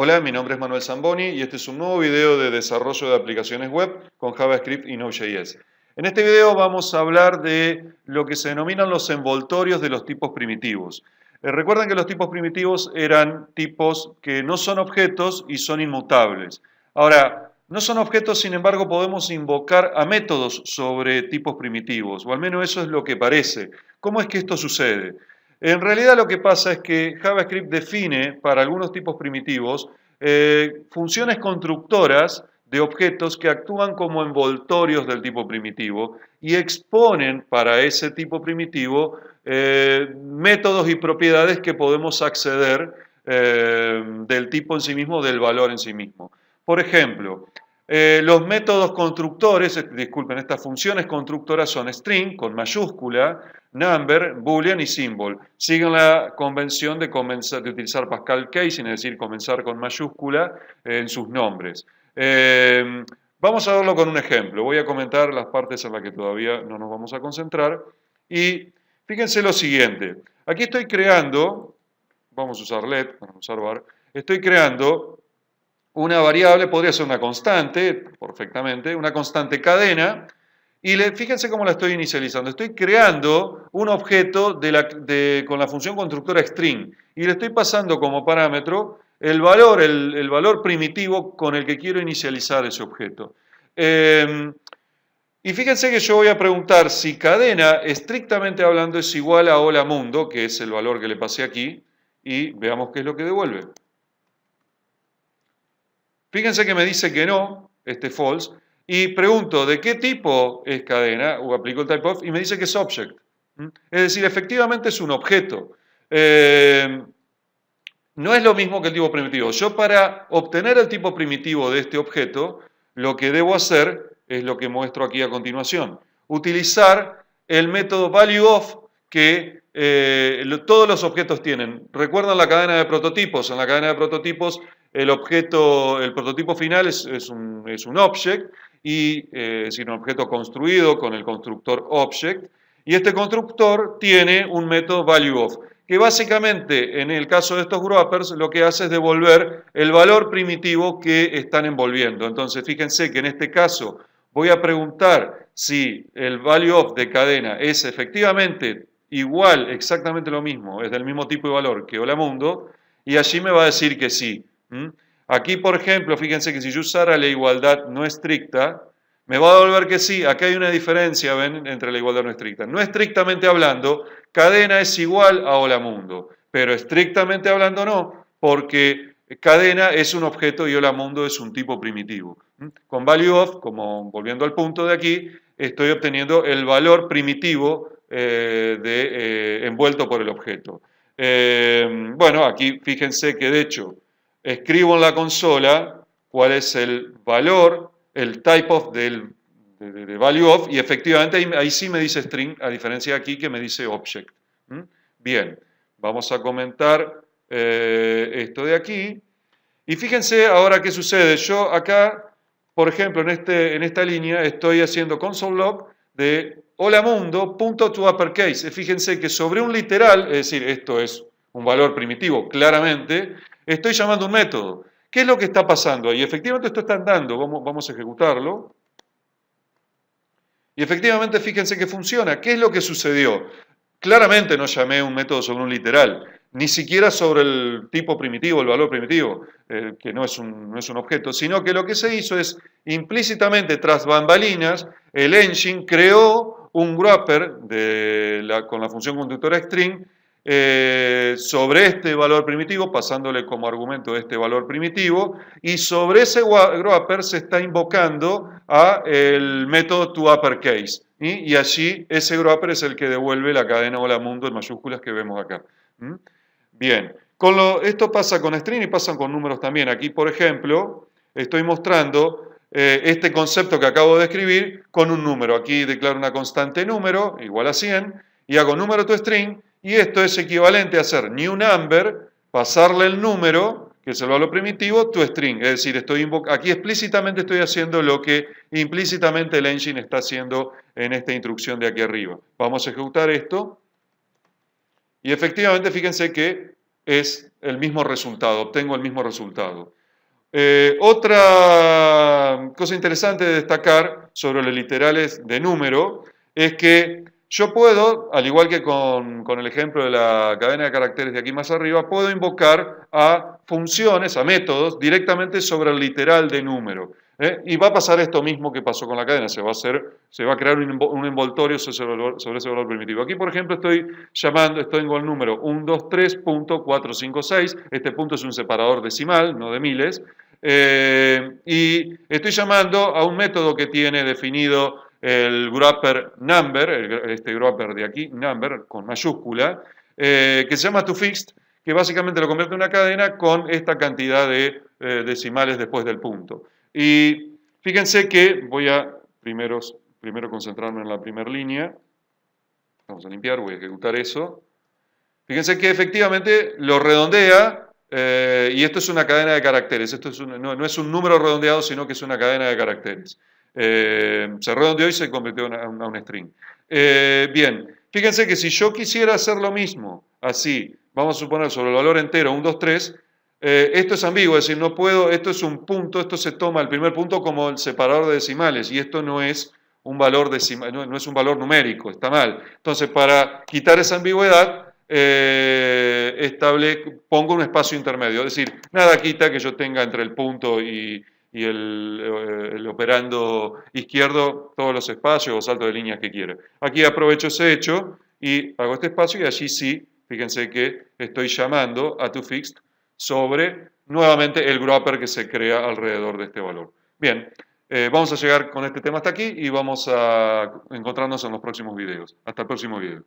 Hola, mi nombre es Manuel Zamboni y este es un nuevo video de desarrollo de aplicaciones web con JavaScript y Node.js. En este video vamos a hablar de lo que se denominan los envoltorios de los tipos primitivos. Recuerden que los tipos primitivos eran tipos que no son objetos y son inmutables. Ahora, no son objetos, sin embargo, podemos invocar a métodos sobre tipos primitivos, o al menos eso es lo que parece. ¿Cómo es que esto sucede? En realidad lo que pasa es que JavaScript define para algunos tipos primitivos funciones constructoras de objetos que actúan como envoltorios del tipo primitivo y exponen para ese tipo primitivo métodos y propiedades que podemos acceder del tipo en sí mismo, del valor en sí mismo. Por ejemplo, los métodos constructores, disculpen, estas funciones constructoras son string con mayúscula, number, boolean y symbol. Siguen la convención de utilizar Pascal casing, es decir, comenzar con mayúscula en sus nombres. Vamos a verlo con un ejemplo. Voy a comentar las partes en las que todavía no nos vamos a concentrar. Y fíjense lo siguiente. Aquí estoy creando, vamos a usar let, vamos a usar var, estoy creando una variable, podría ser una constante, perfectamente, una constante cadena, y fíjense cómo la estoy inicializando. Estoy creando un objeto con la función constructora string, y le estoy pasando como parámetro el valor primitivo con el que quiero inicializar ese objeto. Y fíjense que yo voy a preguntar si cadena, estrictamente hablando, es igual a hola mundo, que es el valor que le pasé aquí, y veamos qué es lo que devuelve. Fíjense que me dice que no, false, y pregunto de qué tipo es cadena, o aplico el typeof, y me dice que es object. Es decir, efectivamente es un objeto. No es lo mismo que el tipo primitivo. Yo para obtener el tipo primitivo de este objeto, lo que debo hacer es lo que muestro aquí a continuación. Utilizar el método valueOf que todos los objetos tienen. ¿Recuerdan la cadena de prototipos? En la cadena de prototipos el prototipo final es un object, es decir, un objeto construido con el constructor object, y este constructor tiene un método valueOf, que básicamente en el caso de estos wrappers lo que hace es devolver el valor primitivo que están envolviendo. Entonces fíjense que en este caso voy a preguntar si el valueOf de cadena es efectivamente igual, exactamente lo mismo, es del mismo tipo de valor que hola mundo, y allí me va a decir que sí. Aquí, por ejemplo, fíjense que si yo usara la igualdad no estricta, me va a devolver que sí. Aquí hay una diferencia, ¿ven?, entre la igualdad no estricta. No estrictamente hablando, cadena es igual a hola mundo, pero estrictamente hablando no, porque cadena es un objeto y hola mundo es un tipo primitivo. Con valueOf, como volviendo al punto de aquí, estoy obteniendo el valor primitivo envuelto por el objeto. Bueno, aquí fíjense que de hecho escribo en la consola cuál es el valor, el typeof de valueOf, y efectivamente ahí sí me dice string, a diferencia de aquí que me dice object. Bien, vamos a comentar esto de aquí. Y fíjense ahora qué sucede. Yo acá, por ejemplo, en esta línea estoy haciendo console log de hola mundo, punto to uppercase. Fíjense que sobre un literal, es decir, esto es un valor primitivo, claramente, estoy llamando un método. ¿Qué es lo que está pasando ahí? Efectivamente esto está andando, vamos a ejecutarlo. Y efectivamente fíjense que funciona. ¿Qué es lo que sucedió? Claramente no llamé un método sobre un literal, ni siquiera sobre el tipo primitivo, el valor primitivo, que no es un objeto, sino que lo que se hizo es, implícitamente, tras bambalinas, el engine creó un wrapper con la función constructora string sobre este valor primitivo, pasándole como argumento este valor primitivo, y sobre ese wrapper se está invocando el método toUpperCase. Y allí ese wrapper es el que devuelve la cadena hola mundo en mayúsculas que vemos acá. Bien, esto pasa con string y pasa con números también. Aquí, por ejemplo, estoy mostrando este concepto que acabo de escribir con un número. Aquí declaro una constante número igual a 100 y hago número toString, y esto es equivalente a hacer new number, pasarle el número, que es el valor primitivo, toString. Es decir, aquí explícitamente estoy haciendo lo que implícitamente el engine está haciendo en esta instrucción de aquí arriba. Vamos a ejecutar esto. Y efectivamente, fíjense que es el mismo resultado, obtengo el mismo resultado. Otra cosa interesante de destacar sobre los literales de número es que yo puedo, al igual que con el ejemplo de la cadena de caracteres de aquí más arriba, puedo invocar a funciones, a métodos, directamente sobre el literal de número. Y va a pasar esto mismo que pasó con la cadena, se va a crear un envoltorio sobre ese valor primitivo. Aquí, por ejemplo, estoy con el número 123.456, este punto es un separador decimal, no de miles, y estoy llamando a un método que tiene definido el wrapper number, este wrapper de aquí, number, con mayúscula, que se llama toFixed, que básicamente lo convierte en una cadena con esta cantidad de decimales después del punto. Y fíjense que voy a primero concentrarme en la primera línea. Vamos a limpiar, voy a ejecutar eso. Fíjense que efectivamente lo redondea, y esto es una cadena de caracteres. Esto no es un número redondeado, sino que es una cadena de caracteres. Se redondeó y se convirtió a un string. Bien, fíjense que si yo quisiera hacer lo mismo, así, vamos a suponer sobre el valor entero, 1, 2, 3, esto es ambiguo, es decir, no puedo, esto es un punto, esto se toma el primer punto como el separador de decimales, y esto no es un valor decimal, no es un valor numérico, está mal. Entonces, para quitar esa ambigüedad, pongo un espacio intermedio, es decir, nada quita que yo tenga entre el punto y el operando izquierdo todos los espacios o saltos de líneas que quiera. Aquí aprovecho ese hecho y hago este espacio y allí sí, fíjense que estoy llamando a toFixed sobre nuevamente el wrapper que se crea alrededor de este valor. Bien, vamos a llegar con este tema hasta aquí y vamos a encontrarnos en los próximos videos. Hasta el próximo video.